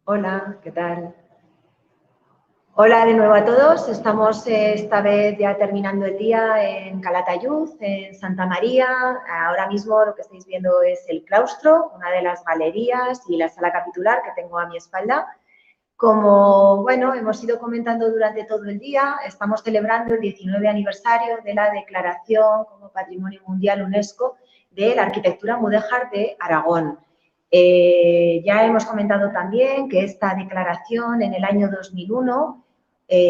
Hola, ¿qué tal? Hola de nuevo a todos. Estamos esta vez ya terminando el día en Calatayud, en Santa María. Ahora mismo lo que estáis viendo es el claustro, una de las galerías y la sala capitular que tengo a mi espalda. Como, bueno, hemos ido comentando durante todo el día, estamos celebrando el 19 aniversario de la declaración como Patrimonio Mundial UNESCO de la arquitectura mudéjar de Aragón. Ya hemos comentado también que esta declaración en el año 2001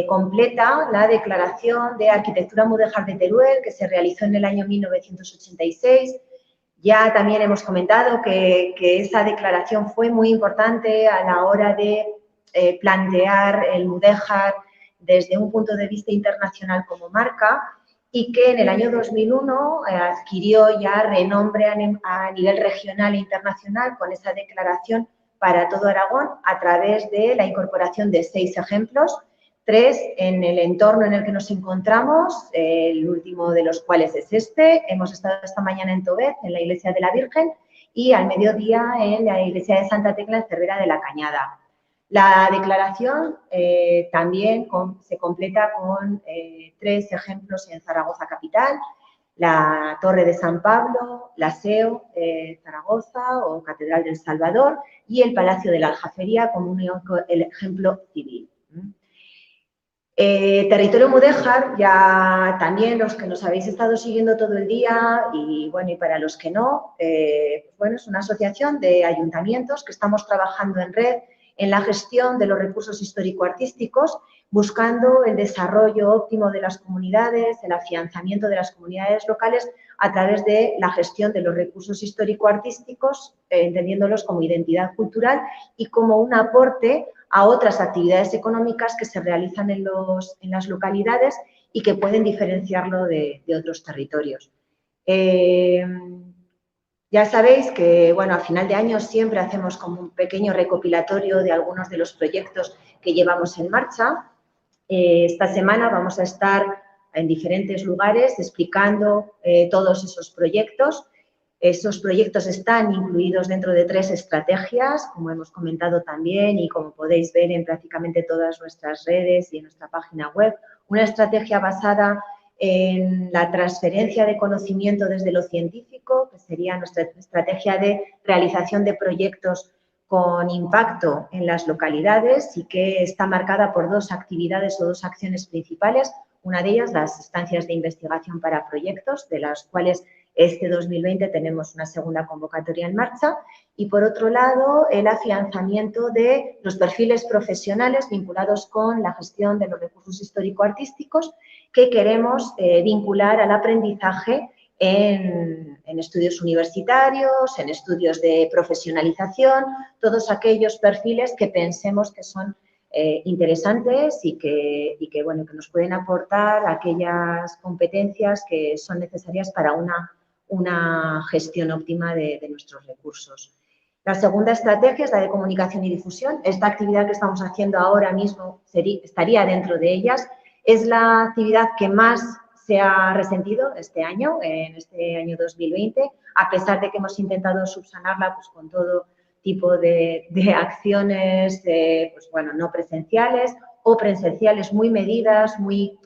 completa la declaración de arquitectura mudéjar de Teruel que se realizó en el año 1986. Ya también hemos comentado que esa declaración fue muy importante a la hora de plantear el mudéjar desde un punto de vista internacional como marca y que en el año 2001 adquirió ya renombre a nivel regional e internacional con esa declaración para todo Aragón a través de la incorporación de 6 ejemplos, 3 en el entorno en el que nos encontramos, el último de los cuales es este. Hemos estado esta mañana en Tobez, en la Iglesia de la Virgen, y al mediodía en la Iglesia de Santa Tecla, en Cervera de la Cañada. La declaración también se completa con 3 ejemplos en Zaragoza capital, la Torre de San Pablo, la SEO Zaragoza o Catedral del Salvador y el Palacio de la Aljafería como el ejemplo civil. Territorio Mudéjar, ya también los que nos habéis estado siguiendo todo el día y, bueno, y para los que no, bueno, es una asociación de ayuntamientos que estamos trabajando en red en la gestión de los recursos histórico-artísticos, buscando el desarrollo óptimo de las comunidades, el afianzamiento de las comunidades locales a través de la gestión de los recursos histórico-artísticos, entendiéndolos como identidad cultural y como un aporte a otras actividades económicas que se realizan en las localidades y que pueden diferenciarlo de otros territorios. Ya sabéis que, bueno, a final de año siempre hacemos como un pequeño recopilatorio de algunos de los proyectos que llevamos en marcha. Esta semana vamos a estar en diferentes lugares explicando todos esos proyectos. Esos proyectos están incluidos dentro de 3 estrategias, como hemos comentado también y como podéis ver en prácticamente todas nuestras redes y en nuestra página web. Una estrategia basada en la transferencia de conocimiento desde lo científico, que sería nuestra estrategia de realización de proyectos con impacto en las localidades y que está marcada por 2 actividades o 2 acciones principales. Una de ellas, las estancias de investigación para proyectos, de las cuales este 2020 tenemos una segunda convocatoria en marcha. Y, por otro lado, el afianzamiento de los perfiles profesionales vinculados con la gestión de los recursos histórico-artísticos que queremos vincular al aprendizaje en estudios universitarios, en estudios de profesionalización, todos aquellos perfiles que pensemos que son interesantes y que, bueno, que nos pueden aportar aquellas competencias que son necesarias para una gestión óptima de nuestros recursos. La segunda estrategia es la de comunicación y difusión. Esta actividad que estamos haciendo ahora mismo estaría dentro de ellas. Es la actividad que más se ha resentido este año, en este año 2020, a pesar de que hemos intentado subsanarla pues, con todo tipo de acciones pues, bueno, no presenciales o presenciales muy medidas, muy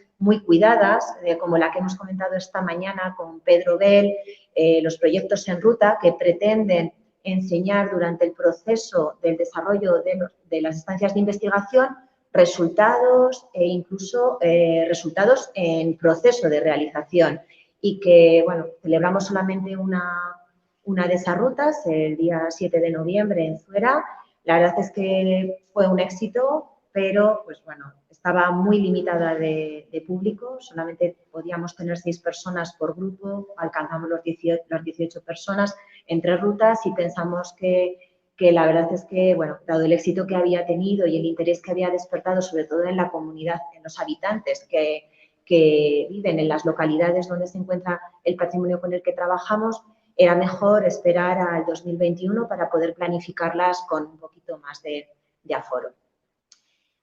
cuidadas, como la que hemos comentado esta mañana con Pedro Bell, los proyectos en ruta que pretenden enseñar durante el proceso del desarrollo de las estancias de investigación resultados e incluso resultados en proceso de realización y que, bueno, celebramos solamente una de esas rutas el día 7 de noviembre en Zuera. La verdad es que fue un éxito, pero, pues bueno, estaba muy limitada de público, solamente podíamos tener 6 personas por grupo, alcanzamos las 18 personas en 3 rutas y pensamos que la verdad es que, bueno, dado el éxito que había tenido y el interés que había despertado, sobre todo en la comunidad, en los habitantes que viven en las localidades donde se encuentra el patrimonio con el que trabajamos, era mejor esperar al 2021 para poder planificarlas con un poquito más de aforo.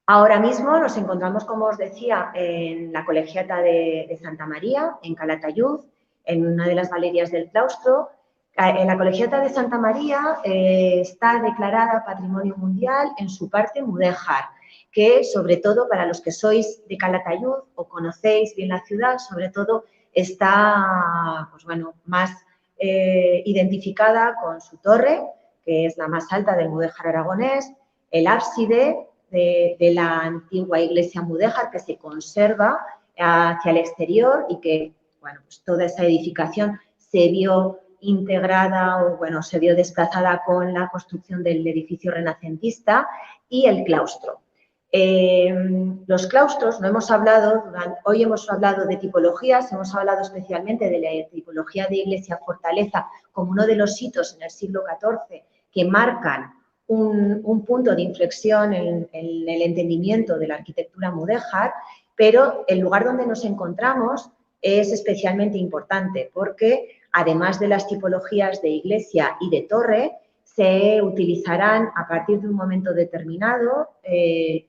Ahora mismo nos encontramos, como os decía, en la colegiata de Santa María, en Calatayud, en una de las galerías del claustro. En la Colegiata de Santa María está declarada Patrimonio Mundial en su parte mudéjar, que sobre todo para los que sois de Calatayud o conocéis bien la ciudad, sobre todo está pues bueno, más identificada con su torre, que es la más alta del mudéjar aragonés, el ábside de la antigua iglesia mudéjar que se conserva hacia el exterior y que, bueno, pues toda esa edificación se vio integrada o, bueno, se vio desplazada con la construcción del edificio renacentista y el claustro. Los claustros, no hemos hablado, hoy hemos hablado de tipologías, hemos hablado especialmente de la tipología de iglesia-fortaleza como uno de los hitos en el siglo XIV que marcan un punto de inflexión en el entendimiento de la arquitectura mudéjar, pero el lugar donde nos encontramos es especialmente importante porque, además de las tipologías de iglesia y de torre, se utilizarán a partir de un momento determinado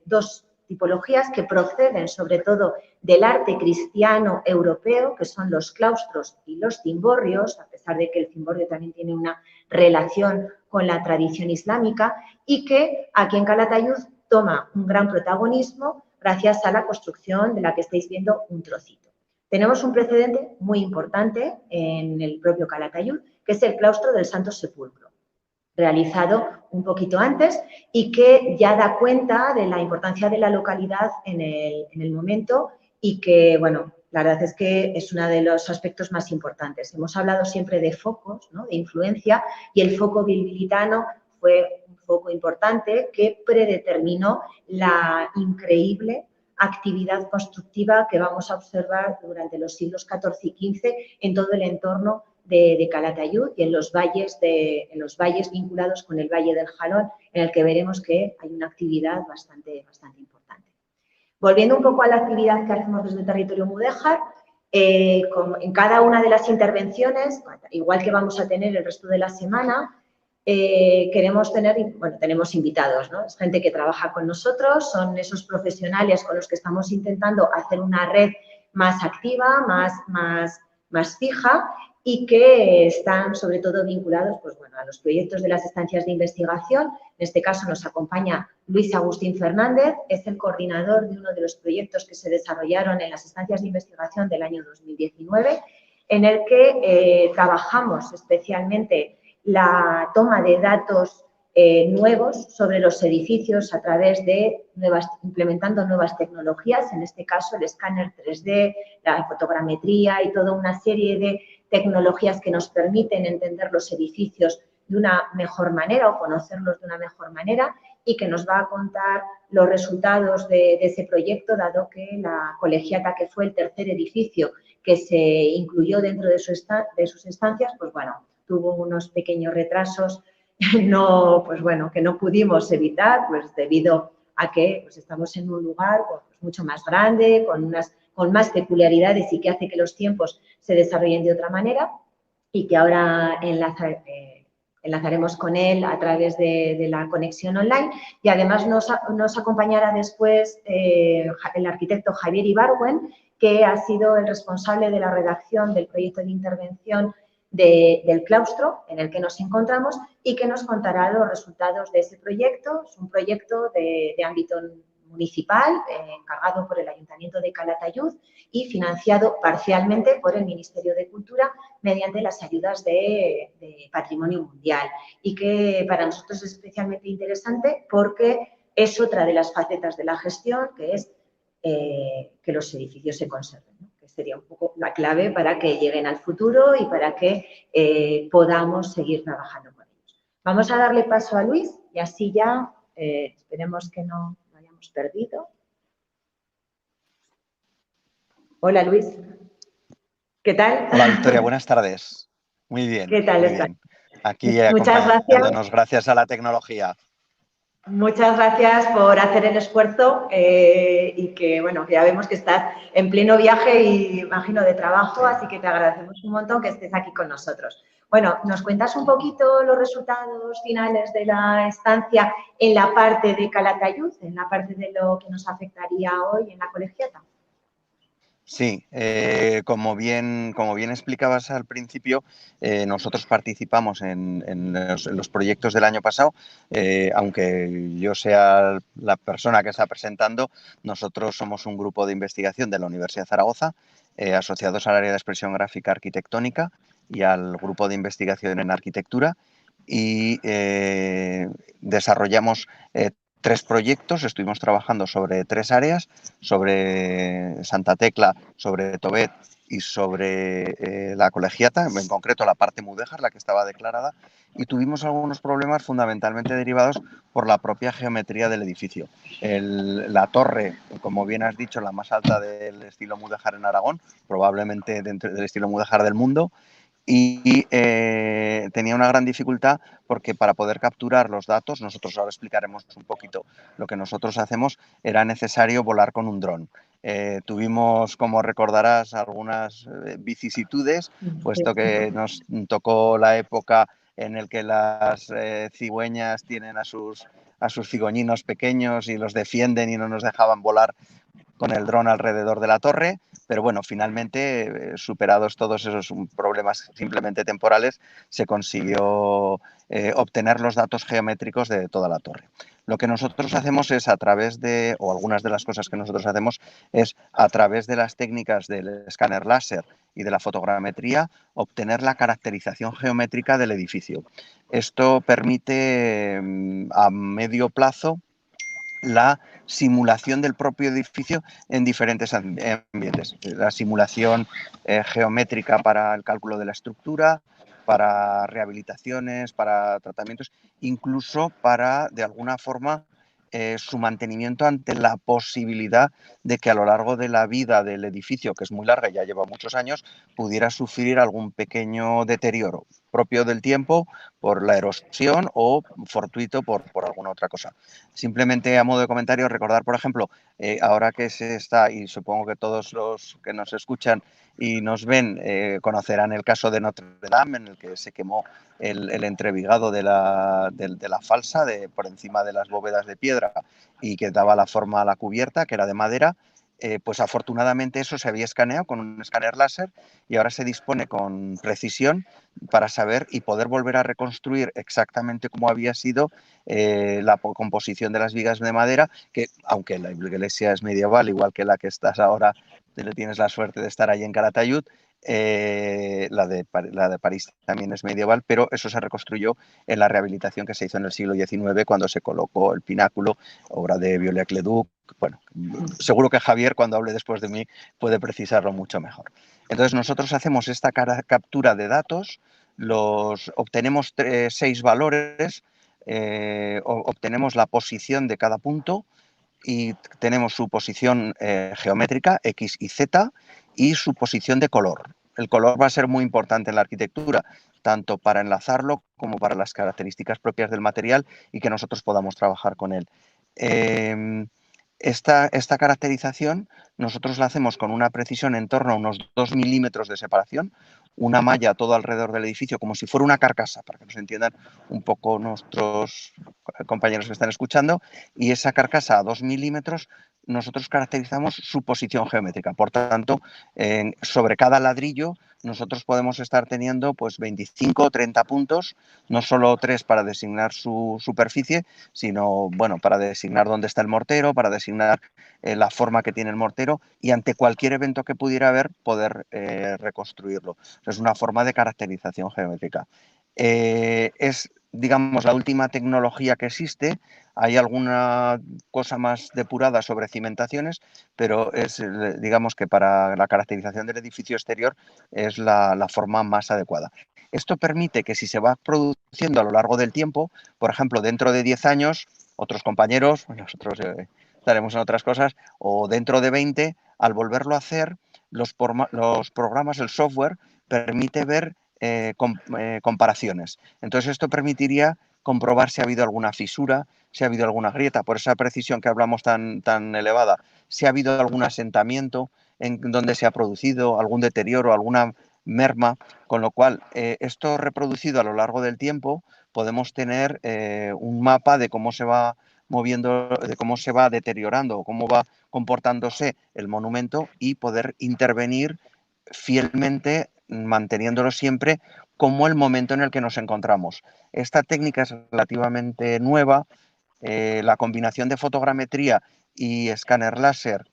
dos tipologías que proceden sobre todo del arte cristiano europeo, que son los claustros y los cimborrios, a pesar de que el cimborrio también tiene una relación con la tradición islámica, y que aquí en Calatayud toma un gran protagonismo gracias a la construcción de la que estáis viendo un trocito. Tenemos un precedente muy importante en el propio Calatayud, que es el claustro del Santo Sepulcro, realizado un poquito antes y que ya da cuenta de la importancia de la localidad en el momento y que, bueno, la verdad es que es uno de los aspectos más importantes. Hemos hablado siempre de focos, ¿no?, de influencia, y el foco bilbilitano fue un foco importante que predeterminó la increíble actividad constructiva que vamos a observar durante los siglos XIV y XV en todo el entorno de Calatayud y en los valles vinculados con el Valle del Jalón, en el que veremos que hay una actividad bastante importante. Volviendo un poco a la actividad que hacemos desde el territorio mudéjar, en cada una de las intervenciones, igual que vamos a tener el resto de la semana, queremos tener, bueno, tenemos invitados, ¿no? Es gente que trabaja con nosotros, son esos profesionales con los que estamos intentando hacer una red más activa, más fija, y que están sobre todo vinculados, pues, bueno, a los proyectos de las estancias de investigación. En este caso nos acompaña Luis Agustín Fernández, es el coordinador de uno de los proyectos que se desarrollaron en las estancias de investigación del año 2019, en el que trabajamos especialmente la toma de datos nuevos sobre los edificios a través de implementando nuevas tecnologías, en este caso el escáner 3D, la fotogrametría y toda una serie de tecnologías que nos permiten entender los edificios de una mejor manera o conocerlos de una mejor manera, y que nos va a contar los resultados de ese proyecto, dado que la colegiata, que fue el tercer edificio que se incluyó dentro de sus estancias, pues bueno, tuvo unos pequeños retrasos pues bueno, que no pudimos evitar, pues debido a que pues estamos en un lugar pues mucho más grande, con más peculiaridades y que hace que los tiempos se desarrollen de otra manera, y que ahora enlazaremos con él a través de la conexión online. Y además nos acompañará después el arquitecto Javier Ibargüen, que ha sido el responsable de la redacción del proyecto de intervención del claustro en el que nos encontramos, y que nos contará los resultados de ese proyecto. Es un proyecto de ámbito municipal, encargado por el Ayuntamiento de Calatayud y financiado parcialmente por el Ministerio de Cultura mediante las ayudas de Patrimonio Mundial, y que para nosotros es especialmente interesante porque es otra de las facetas de la gestión, que es que los edificios se conserven, ¿no? Que sería un poco la clave para que lleguen al futuro y para que podamos seguir trabajando con ellos. Vamos a darle paso a Luis y así ya esperemos que no lo hayamos perdido. Hola, Luis. ¿Qué tal? Hola, Victoria, buenas tardes. Muy bien. ¿Qué tal muy estás? bien. Aquí Muchas gracias. acompañándonos gracias a la tecnología. Muchas gracias por hacer el esfuerzo y que, bueno, que ya vemos que estás en pleno viaje y imagino de trabajo, así que te agradecemos un montón que estés aquí con nosotros. Bueno, ¿nos cuentas un poquito los resultados finales de la estancia en la parte de Calatayud, en la parte de lo que nos afectaría hoy en la colegiata? Sí, como bien explicabas al principio, nosotros participamos en los proyectos del año pasado, aunque yo sea la persona que está presentando, nosotros somos un grupo de investigación de la Universidad de Zaragoza, asociados al área de expresión gráfica arquitectónica y al grupo de investigación en arquitectura, y desarrollamos tres proyectos. Estuvimos trabajando sobre tres áreas: sobre Santa Tecla, sobre Tobet y sobre la Colegiata, en concreto la parte mudéjar, la que estaba declarada, y tuvimos algunos problemas fundamentalmente derivados por la propia geometría del edificio. La torre, como bien has dicho, la más alta del estilo mudéjar en Aragón, probablemente dentro del estilo mudéjar del mundo, y tenía una gran dificultad porque para poder capturar los datos, nosotros ahora explicaremos un poquito lo que nosotros hacemos, era necesario volar con un dron. Tuvimos, como recordarás, algunas vicisitudes, puesto que nos tocó la época en la que las cigüeñas tienen a sus cigüeñinos pequeños y los defienden y no nos dejaban volar con el dron alrededor de la torre, pero bueno, finalmente, superados todos esos problemas simplemente temporales, se consiguió obtener los datos geométricos de toda la torre. Lo que nosotros hacemos es o algunas de las cosas que nosotros hacemos es a través de las técnicas del escáner láser y de la fotogrametría, obtener la caracterización geométrica del edificio. Esto permite a medio plazo la simulación del propio edificio en diferentes ambientes. La simulación geométrica para el cálculo de la estructura, para rehabilitaciones, para tratamientos, incluso para, de alguna forma, su mantenimiento ante la posibilidad de que a lo largo de la vida del edificio, que es muy larga y ya lleva muchos años, pudiera sufrir algún pequeño deterioro propio del tiempo por la erosión o fortuito por alguna otra cosa. Simplemente a modo de comentario, recordar, por ejemplo, ahora que se está, y supongo que todos los que nos escuchan y nos ven conocerán el caso de Notre Dame, en el que se quemó el entrevigado de la falsa por encima de las bóvedas de piedra y que daba la forma a la cubierta, que era de madera. Pues afortunadamente eso se había escaneado con un escáner láser y ahora se dispone con precisión para saber y poder volver a reconstruir exactamente cómo había sido la composición de las vigas de madera, que aunque la iglesia es medieval, igual que la que estás ahora, tienes la suerte de estar ahí en Calatayud, la de París también es medieval, pero eso se reconstruyó en la rehabilitación que se hizo en el siglo XIX, cuando se colocó el pináculo, obra de Viollet-le-Duc. Bueno, seguro que Javier, cuando hable después de mí, puede precisarlo mucho mejor. Entonces, nosotros hacemos esta captura de datos, obtenemos 6 valores, obtenemos la posición de cada punto y tenemos su posición geométrica, X y Z, y su posición de color. El color va a ser muy importante en la arquitectura, tanto para enlazarlo como para las características propias del material y que nosotros podamos trabajar con él. Esta caracterización nosotros la hacemos con una precisión en torno a unos 2 milímetros de separación, una malla todo alrededor del edificio, como si fuera una carcasa, para que nos entiendan un poco nuestros compañeros que están escuchando, y esa carcasa a 2 milímetros nosotros caracterizamos su posición geométrica. Por tanto, sobre cada ladrillo nosotros podemos estar teniendo pues 25 o 30 puntos, no solo 3 para designar su superficie, sino bueno, para designar dónde está el mortero, para designar la forma que tiene el mortero y ante cualquier evento que pudiera haber poder reconstruirlo. Es una forma de caracterización geométrica. Es, digamos, la última tecnología que existe. Hay alguna cosa más depurada sobre cimentaciones, pero es, digamos que para la caracterización del edificio exterior es la forma más adecuada. Esto permite que si se va produciendo a lo largo del tiempo, por ejemplo, dentro de 10 años, otros compañeros, nosotros estaremos en otras cosas, o dentro de 20, al volverlo a hacer, los programas, el software, permite ver comparaciones. Entonces, esto permitiría comprobar si ha habido alguna fisura, si ha habido alguna grieta, por esa precisión que hablamos tan elevada, si ha habido algún asentamiento en donde se ha producido algún deterioro, alguna merma, con lo cual esto reproducido a lo largo del tiempo podemos tener un mapa de cómo se va moviendo, de cómo se va deteriorando o cómo va comportándose el monumento y poder intervenir fielmente, manteniéndolo siempre como el momento en el que nos encontramos. Esta técnica es relativamente nueva. La combinación de fotogrametría y escáner láser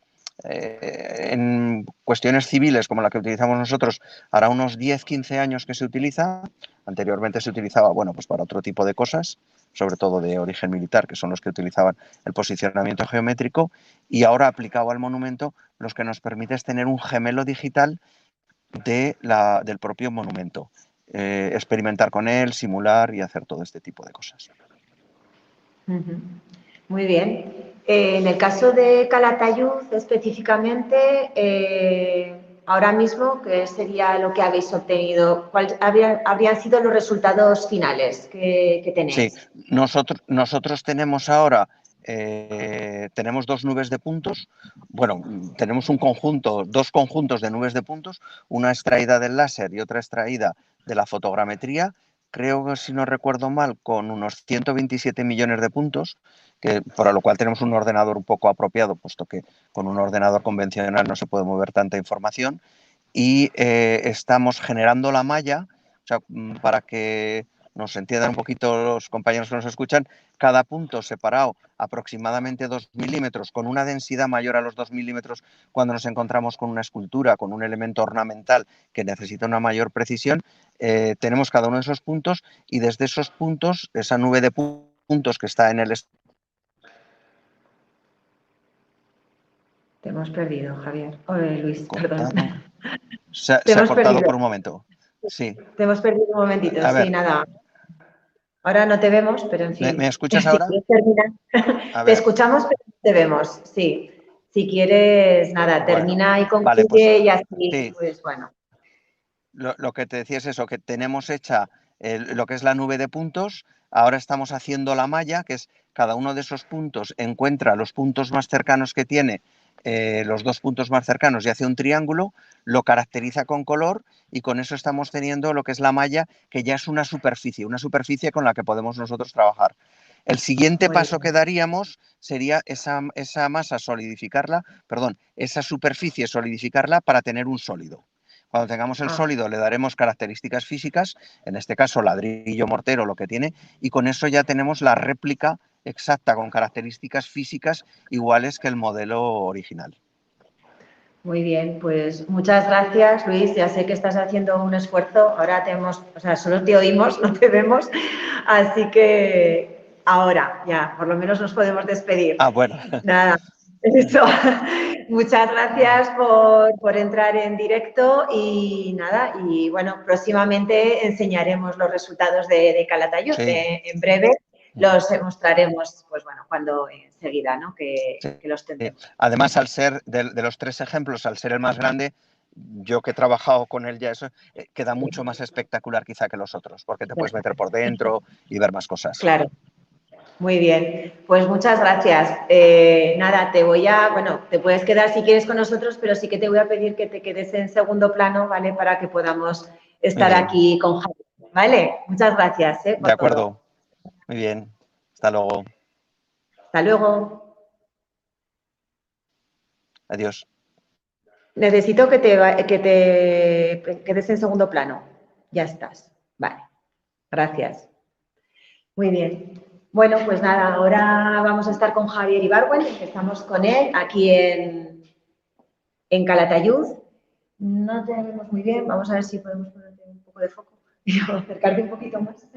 en cuestiones civiles como la que utilizamos nosotros hará unos 10-15 años que se utiliza. Anteriormente se utilizaba, bueno, pues para otro tipo de cosas, sobre todo de origen militar, que son los que utilizaban el posicionamiento geométrico, y ahora aplicado al monumento, los que nos permite es tener un gemelo digital del propio monumento. Experimentar con él, simular y hacer todo este tipo de cosas. Muy bien. En el caso de Calatayud específicamente, ahora mismo, ¿qué sería lo que habéis obtenido? ¿Cuáles habrían sido los resultados finales que tenéis? Sí, nosotros tenemos ahora tenemos 2 nubes de puntos. Bueno, tenemos dos conjuntos de nubes de puntos, una extraída del láser y otra extraída de la fotogrametría. Creo que, si no recuerdo mal, con unos 127 millones de puntos, para lo cual tenemos un ordenador un poco apropiado, puesto que con un ordenador convencional no se puede mover tanta información. Y estamos generando la malla, o sea, para que nos entiendan un poquito los compañeros que nos escuchan, cada punto separado aproximadamente 2 milímetros, con una densidad mayor a los 2 milímetros cuando nos encontramos con una escultura, con un elemento ornamental que necesita una mayor precisión. Tenemos cada uno de esos puntos y desde esos puntos, esa nube de puntos que está en el... Te hemos perdido, Javier. Luis, Cortado. perdón. Se ha cortado perdido. por un momento. Sí. Te hemos perdido un momentito, A ver. Sí, nada. Ahora no te vemos, pero en fin. ¿Me escuchas ahora? Si quieres terminar. Te escuchamos, pero no te vemos, sí. Si quieres, nada, termina y concluye, vale, pues, y así, sí. pues bueno. Lo que te decía es eso, que tenemos hecha lo que es la nube de puntos. Ahora estamos haciendo la malla, que es cada uno de esos puntos encuentra los puntos más cercanos que tiene, los 2 puntos más cercanos, y hace un triángulo, lo caracteriza con color, y con eso estamos teniendo lo que es la malla, que ya es una superficie con la que podemos nosotros trabajar. El siguiente paso que daríamos sería esa masa solidificarla, esa superficie solidificarla para tener un sólido. Cuando tengamos el sólido le daremos características físicas, en este caso ladrillo, mortero, lo que tiene, y con eso ya tenemos la réplica exacta con características físicas iguales que el modelo original. Muy bien, pues muchas gracias, Luis. Ya sé que estás haciendo un esfuerzo. Ahora solo te oímos, no te vemos. Así que ahora ya, por lo menos nos podemos despedir. Bueno. Nada, eso. Muchas gracias por entrar en directo y nada, y bueno, próximamente enseñaremos los resultados de Calatayud. Sí. En breve los mostraremos, pues bueno, cuando enseguida, ¿no? Que los tendremos. Además, al ser de los 3 ejemplos, al ser el más grande, yo que he trabajado con él ya, eso queda mucho más espectacular quizá que los otros, porque te puedes meter por dentro y ver más cosas. Claro. Muy bien, pues muchas gracias. Nada, te puedes quedar si quieres con nosotros, pero sí que te voy a pedir que te quedes en segundo plano, ¿vale? Para que podamos estar aquí con Javier, ¿vale? Muchas gracias, por De acuerdo. todo. Muy bien. Hasta luego. Hasta luego. Adiós. Necesito que te quedes en segundo plano. Ya estás. Vale. Gracias. Muy bien. Bueno, pues nada, ahora vamos a estar con Javier Ibargüen, empezamos con él aquí en Calatayud. No te vemos muy bien, vamos a ver si podemos ponerte un poco de foco y acercarte un poquito más.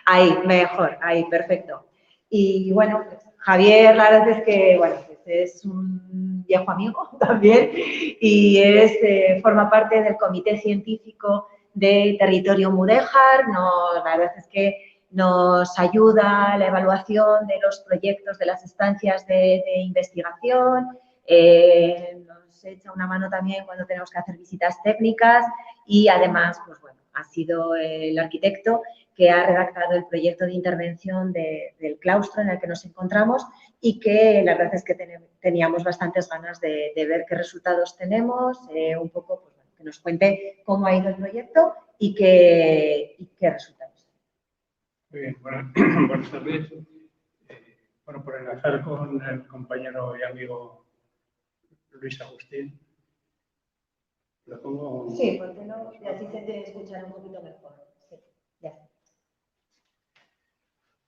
Ahí, mejor, ahí, perfecto. Y bueno, pues, Javier, la verdad es que, bueno, pues es un viejo amigo también y forma parte del Comité Científico de Territorio Mudéjar. La verdad es que nos ayuda a la evaluación de los proyectos de las estancias de investigación, nos echa una mano también cuando tenemos que hacer visitas técnicas y además, pues bueno, ha sido el arquitecto que ha redactado el proyecto de intervención del claustro en el que nos encontramos y que la verdad es que teníamos bastantes ganas de ver qué resultados tenemos, un poco, pues bueno, que nos cuente cómo ha ido el proyecto y qué resultados. Muy bien, buenas tardes. Bueno, por enlazar con el compañero y amigo Luis Agustín. ¿Lo pongo? Sí, póntelo y así se te escuchará un poquito mejor. Sí, ya.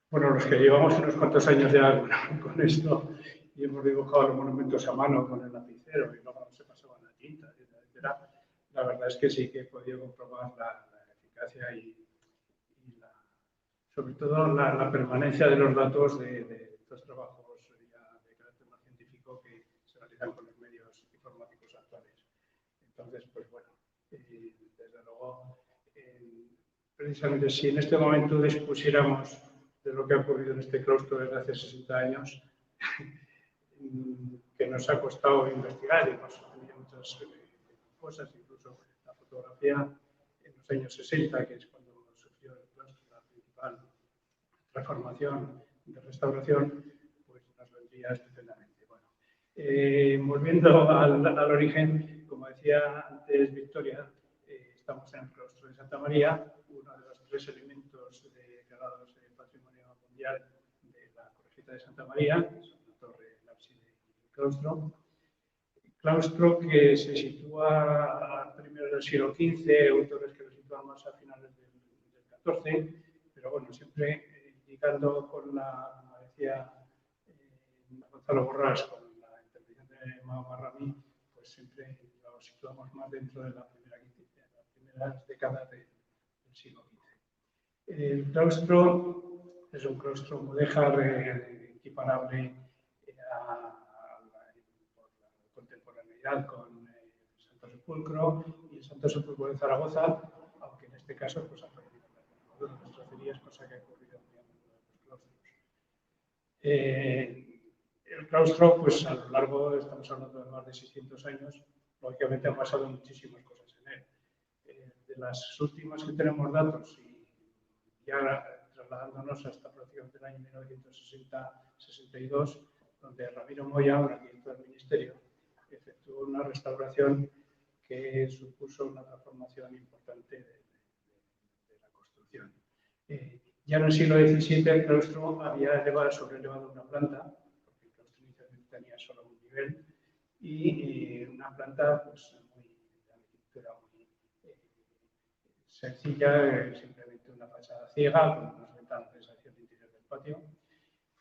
Bueno, los que llevamos unos cuantos años ya con esto y hemos dibujado los monumentos a mano con el lapicero y luego se pasaban a tinta, etcétera, la verdad es que sí que he podido comprobar la eficacia y sobre todo la permanencia de los datos de estos trabajos ya de carácter más científico que se realizan con los medios informáticos actuales. Entonces, pues bueno, desde luego, precisamente si en este momento dispusiéramos de lo que ha ocurrido en este claustro desde hace 60 años, que nos ha costado investigar y hemos tenido muchas cosas, incluso la fotografía en los años 60, que es cuando surgió el claustro, la principal transformación de restauración, pues nos vendría estupendamente. Bueno, volviendo al origen, como decía antes Victoria, estamos en el claustro de Santa María, uno de los 3 elementos declarados Patrimonio Mundial de la Colegiata de Santa María, que son la torre, el ábside y el claustro. Claustro que se sitúa a primeros del siglo XV, autores que lo sitúan más a finales del XIV, pero bueno, siempre indicando con la, como decía Gonzalo Borrás, con la intervención de Mahoma Rami, pues siempre lo situamos más dentro de las primeras décadas del siglo XV. El claustro es un claustro mudéjar equiparable por la contemporaneidad con el Santo Sepulcro y el Santo Sepulcro de Zaragoza, aunque en este caso pues, ha perdido las tracerías, cosa que ha ocurrido muy a menudo en los claustros. El claustro, pues a lo largo, estamos hablando de más de 600 años, lógicamente han pasado muchísimas cosas en él. De las últimas que tenemos datos, y ya trasladándonos hasta prácticamente el año 1960-62, donde Ramiro Moya, un arquitecto del Ministerio, efectuó una restauración que supuso una transformación importante de la construcción. Ya en el siglo XVII el claustro había sobrelevado una planta, porque el claustro inicialmente tenía solo un nivel, y una planta pues, de arquitectura muy sencilla, simplemente una fachada ciega, con unas ventanas hacia el interior del patio.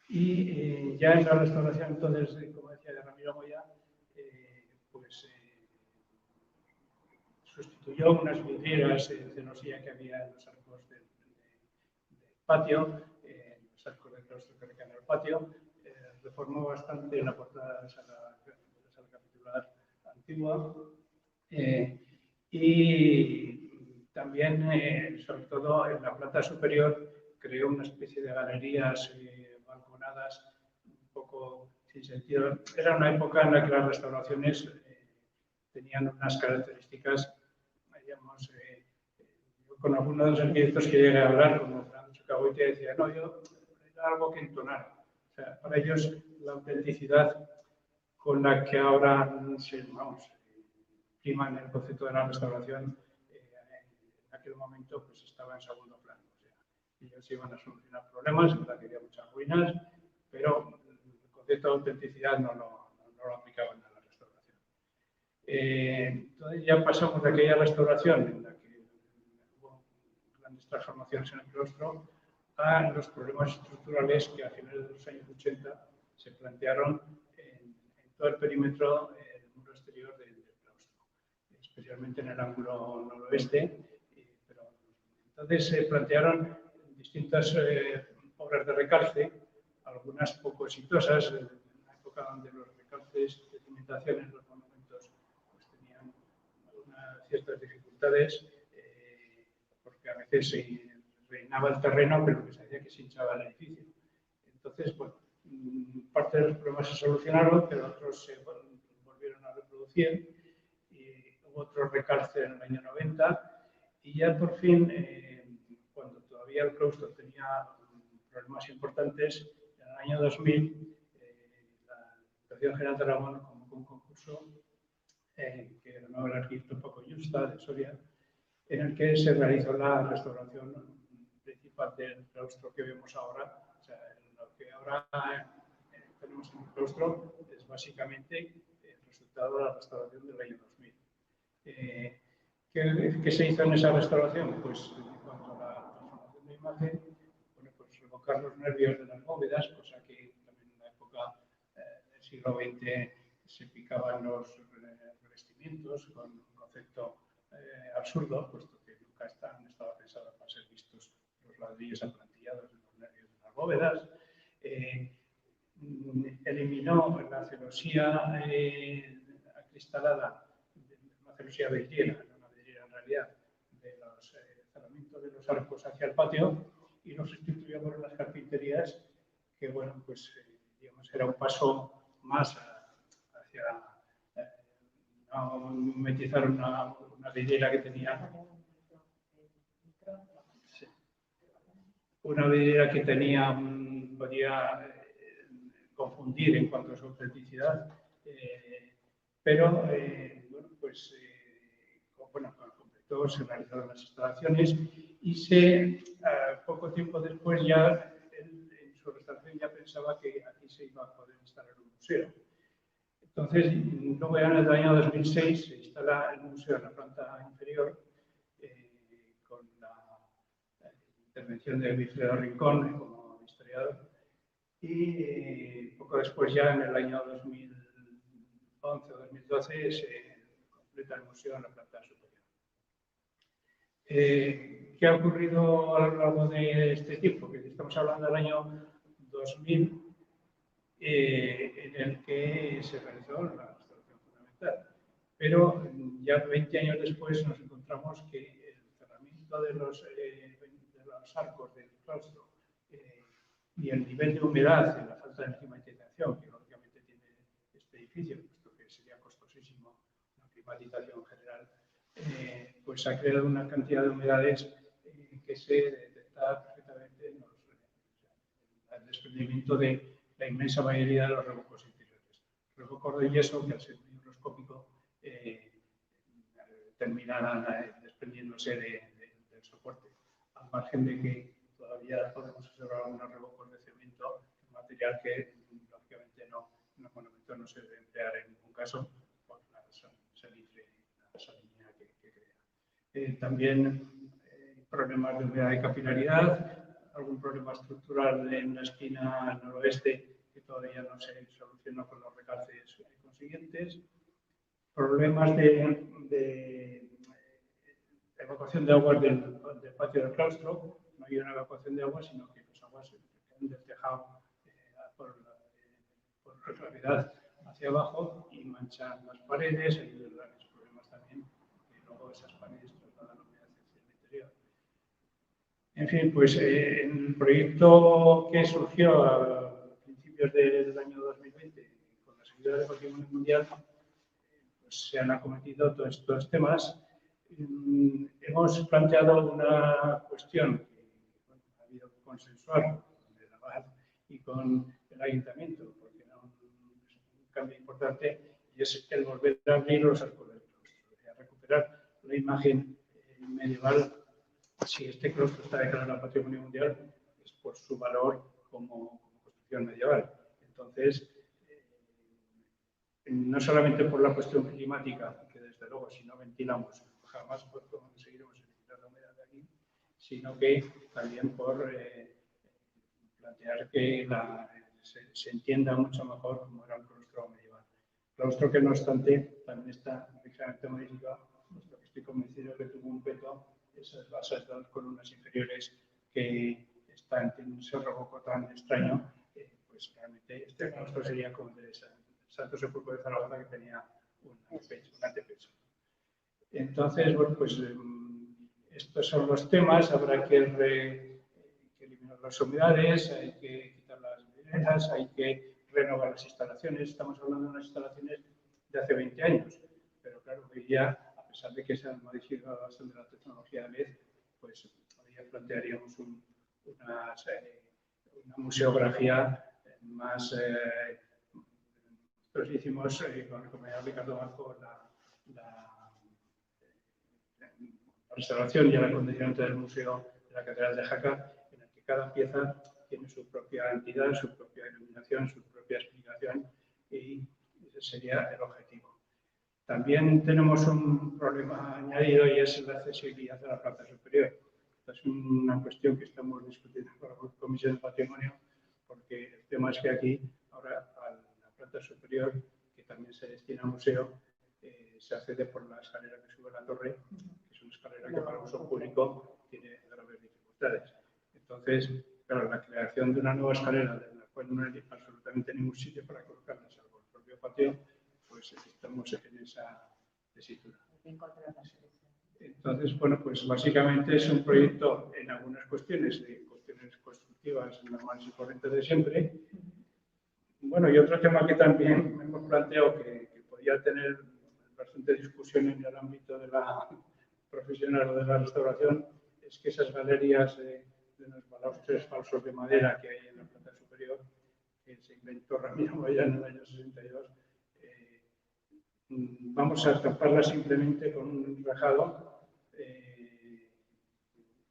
Y ya en la restauración, entonces, como decía de Ramiro Moya, pues sustituyó unas vidrieras de celosía que había en los arcos del patio, los arcos del claustro que recaen en el patio, reformó bastante la portada de la sala capitular antigua y también, sobre todo en la planta superior, creó una especie de galerías balconadas un poco sin sentido. Era una época en la que las restauraciones tenían unas características, digamos, yo con algunos de los arquitectos que llegué a hablar, como Fernando Cagoite, decía, no, yo era algo que entonar. O sea, para ellos la autenticidad con la que ahora prima en el concepto de la restauración, en aquel momento pues estaba en segundo plano. O sea, ellos iban a solucionar problemas, en verdad que había muchas ruinas, pero el concepto de autenticidad no lo aplicaban a la restauración. Entonces ya pasamos de aquella restauración en la que hubo grandes transformaciones en el claustro a los problemas estructurales que a finales de los años 80 se plantearon en todo el perímetro del muro exterior del claustro, especialmente en el ángulo noroeste. Pero entonces se plantearon distintas obras de recalce, algunas poco exitosas, en una época donde los recalces de cimentaciones, los monumentos, pues tenían ciertas dificultades, porque a veces reinaba el terreno, pero que se hacía que se hinchaba el edificio. Entonces, bueno, parte de los problemas se solucionaron, pero otros se volvieron a reproducir. Y hubo otro recalce en el año 90 y ya por fin, cuando todavía el claustro tenía problemas importantes, en el año 2000, la Diputación General de Aragón convocó un concurso que ganó el arquitecto Paco Yusta de Soria, en el que se realizó la restauración principal del claustro que vemos ahora, o sea, lo que ahora vemos en el claustro es básicamente el resultado de la restauración del año 2000. ¿Qué se hizo en esa restauración? Pues en cuanto a la transformación de imagen, bueno, pues revocar los nervios de las bóvedas, cosa que también en la época del siglo XX se picaban los revestimientos con un concepto absurdo, puesto que nunca han estado pensados para ser vistos los ladrillos aplantillados en los nervios de las bóvedas. Eliminó la celosía acristalada, una celosía vidriera, no una vidriera en realidad, de los cerramientos de los arcos hacia el patio y lo sustituyó por las carpinterías, que bueno, pues digamos era un paso más hacia no metizar una vidriera que tenía podía confundir en cuanto a su autenticidad, pero bueno, pues completó, se realizaron las instalaciones y poco tiempo después ya en su restauración ya pensaba que aquí se iba a poder instalar un museo. Entonces, no verán, en el año 2006 se instala el museo en la planta inferior con la intervención de Wilfredo Rincón como historiador. Y poco después, ya en el año 2011 o 2012, se completa el museo en la planta superior. ¿Qué ha ocurrido a lo largo de este tiempo? Que estamos hablando del año 2000, en el que se realizó la restauración fundamental. Pero ya 20 años después nos encontramos que el cerramiento de los arcos del claustro y el nivel de humedad y la falta de climatización que lógicamente tiene este edificio, puesto que sería costosísimo una climatización general, pues ha creado una cantidad de humedades que se detecta perfectamente en el desprendimiento de la inmensa mayoría de los revocos interiores. Revocos de yeso que al ser microscópico terminan desprendiéndose del soporte, al margen de que todavía podemos observar algunos revocos de cemento, un material que lógicamente en los monumentos no se debe emplear en ningún caso por la salinidad que crea. También problemas de humedad y capilaridad, algún problema estructural en la esquina noroeste que todavía no se solucionó con los recalces consiguientes, problemas de evacuación de aguas del patio del claustro. No hay una evacuación de agua, sino que las aguas se caen del tejado por gravedad hacia abajo y manchan las paredes. Hay grandes problemas también, y luego esas paredes trasladan la humedad hacia el interior. En fin, pues en el proyecto que surgió a principios del año 2020 con la seguridad del Patrimonio Mundial, pues se han acometido todos estos temas. Hemos planteado una cuestión que ha habido que consensuar con el Abad y con el Ayuntamiento, porque es un cambio importante, y es el volver a abrir los arcos del claustro, a recuperar la imagen medieval. Si este claustro está declarado Patrimonio Mundial, es por su valor como construcción medieval. Entonces, no solamente por la cuestión climática, que desde luego si no ventilamos jamás conseguiremos eliminar la humedad de aquí, sino que también por plantear que se entienda mucho mejor cómo era el claustro medieval. Claustro que no obstante también está ligeramente modificado, puesto que estoy convencido que tuvo un peto, esas bases de las columnas inferiores que están en un revoco tan extraño, pues realmente este claustro sería como el de Santo Sepulcro de Zaragoza, que tenía un antepecho. Entonces, bueno, pues estos son los temas. Habrá que eliminar las humedades, hay que quitar las vidrieras, hay que renovar las instalaciones. Estamos hablando de unas instalaciones de hace 20 años, pero claro, hoy ya, a pesar de que se han modificado bastante la tecnología de LED, pues hoy ya plantearíamos una museografía más. Nosotros hicimos con el compañero Ricardo Marco la restauración y el acondicionamiento del museo de la Catedral de Jaca, en el que cada pieza tiene su propia entidad, su propia iluminación, su propia explicación sería el objetivo. También tenemos un problema añadido y es la accesibilidad a la planta superior. Esta es una cuestión que estamos discutiendo con la Comisión de Patrimonio, porque el tema es que aquí, ahora, a la planta superior, que también se destina al museo, se accede por la escalera que sube a la torre, que es una escalera que para uso público tiene graves dificultades. Entonces, claro, la creación de una nueva escalera, de la cual no hay absolutamente ningún sitio para colocarla, salvo el propio patio, pues estamos en esa tesitura. Entonces, bueno, pues básicamente es un proyecto en algunas cuestiones, de cuestiones constructivas normales y corrientes de siempre. Bueno, y otro tema que también me hemos planteado que podría tener bastante discusión en el ámbito de la profesional o de la restauración es que esas galerías de los balaustres falsos de madera que hay en la planta superior, que se inventó Ramiro Moya en el año 62, vamos a taparlas simplemente con un enrejado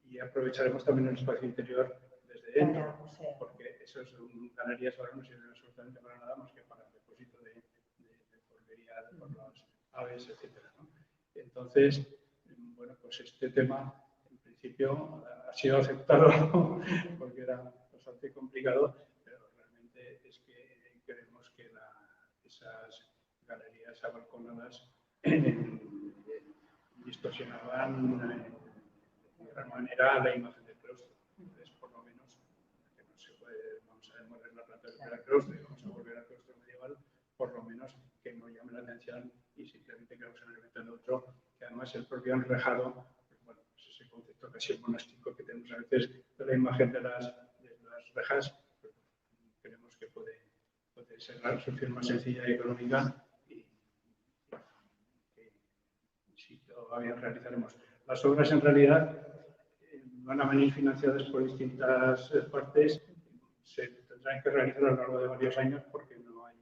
y aprovecharemos también el espacio interior desde dentro, porque esas galerías ahora no sirven absolutamente para nada más que para el depósito de porquería por las aves, etc., ¿no? Entonces, bueno, pues este tema en principio ha sido aceptado porque era bastante complicado, pero realmente es que creemos que esas galerías abalconadas distorsionaban de gran manera la imagen del claustro. Entonces, por lo menos, que no se puede, vamos a demoler la planta del claustro y vamos a volver al claustro medieval, por lo menos que no llame la atención y simplemente que no se un elemento neutro, que además el propio enrejado, pues bueno, pues ese concepto casi monástico que tenemos a veces de la imagen de las rejas, pues creemos que puede ser la solución más sencilla y económica y si todo va bien realizaremos. Las obras en realidad van a venir financiadas por distintas partes, se tendrán que realizar a lo largo de varios años porque no hay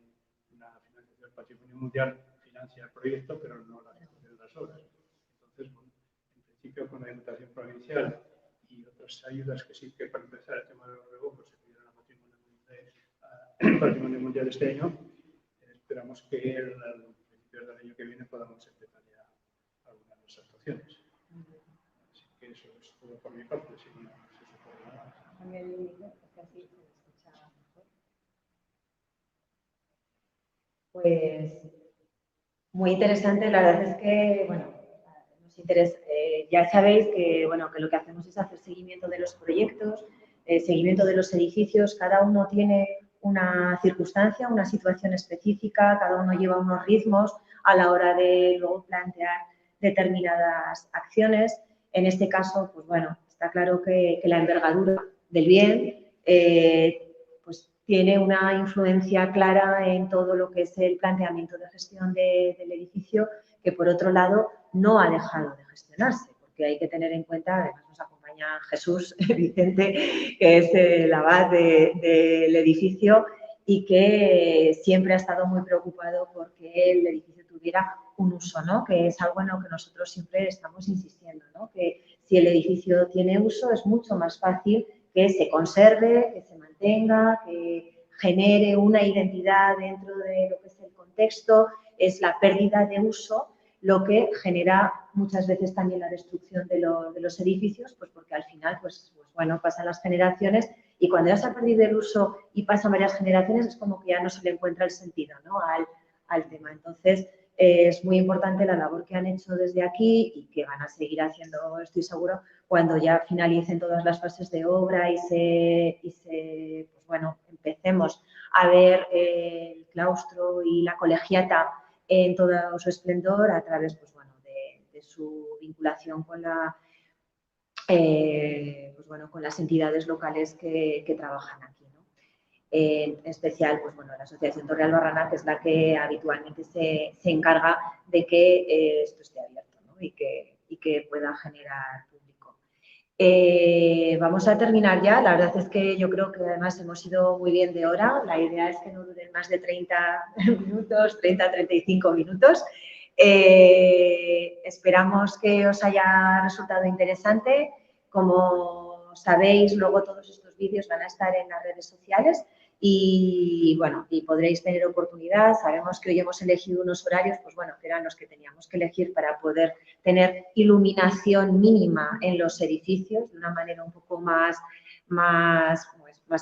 una financiación del Patrimonio Mundial, financia el proyecto, pero no la ejecución de las obras. Entonces, bueno, en principio con la Diputación Provincial y otras ayudas que sí que para empezar el tema de los revocos se pidieron a Patrimonio Mundial este año, esperamos que al principio del año que viene podamos empezar ya algunas de las actuaciones. Así que eso es todo por mi parte, si no se supone nada más. Pues muy interesante, la verdad es que, bueno, nos interesa, ya sabéis que, bueno, que lo que hacemos es hacer seguimiento de los proyectos, seguimiento de los edificios, cada uno tiene una circunstancia, una situación específica, cada uno lleva unos ritmos a la hora de luego plantear determinadas acciones. En este caso, pues bueno, está claro que la envergadura del bien pues tiene una influencia clara en todo lo que es el planteamiento de gestión del edificio, que por otro lado no ha dejado de gestionarse, porque hay que tener en cuenta, además nos acompaña Jesús Vicente, que es el abad del edificio y que siempre ha estado muy preocupado porque el edificio tuviera un uso, ¿no? Que es algo en lo que nosotros siempre estamos insistiendo, ¿no? Que si el edificio tiene uso es mucho más fácil que se conserve, que se mantenga, que genere una identidad dentro de lo que es el contexto. Es la pérdida de uso lo que genera muchas veces también la destrucción de los edificios, pues porque al final, pues bueno, pasan las generaciones y cuando ya se ha perdido el uso y pasan varias generaciones es como que ya no se le encuentra el sentido, ¿no? al tema. Entonces, es muy importante la labor que han hecho desde aquí y que van a seguir haciendo, estoy seguro, cuando ya finalicen todas las fases de obra y pues bueno, empecemos a ver el claustro y la colegiata en todo su esplendor a través, pues bueno, de su vinculación con pues bueno, con las entidades locales que trabajan aquí, ¿no? En especial, pues bueno, la Asociación Torre-Albarrana, que es la que habitualmente se encarga de que esto esté abierto, ¿no? y que pueda generar público. Vamos a terminar ya. La verdad es que yo creo que además hemos ido muy bien de hora. La idea es que no duren más de 30 minutos, 30-35 minutos. Esperamos que os haya resultado interesante. Como sabéis, luego todos estos vídeos van a estar en las redes sociales Y bueno, y podréis tener oportunidad. Sabemos que hoy hemos elegido unos horarios, pues bueno, que eran los que teníamos que elegir para poder tener iluminación mínima en los edificios de una manera un poco más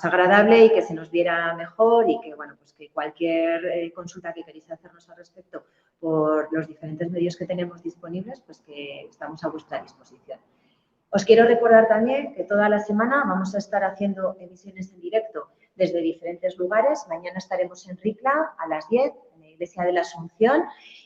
agradable y que se nos viera mejor y que, bueno, pues que cualquier consulta que queréis hacernos al respecto por los diferentes medios que tenemos disponibles, pues que estamos a vuestra disposición. Os quiero recordar también que toda la semana vamos a estar haciendo emisiones en directo desde diferentes lugares. Mañana estaremos en Ricla a las 10, en la Iglesia de la Asunción,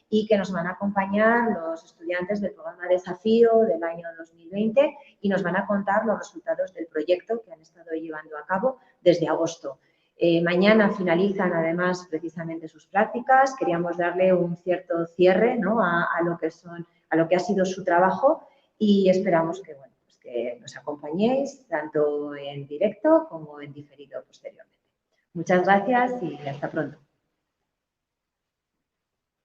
y que nos van a acompañar los estudiantes del programa Desafío del año 2020 y nos van a contar los resultados del proyecto que han estado llevando a cabo desde agosto. Mañana finalizan, además, precisamente sus prácticas. Queríamos darle un cierto cierre, ¿no?, a lo que ha sido su trabajo y esperamos que, bueno, pues que nos acompañéis tanto en directo como en diferido posteriormente. Muchas gracias y hasta pronto.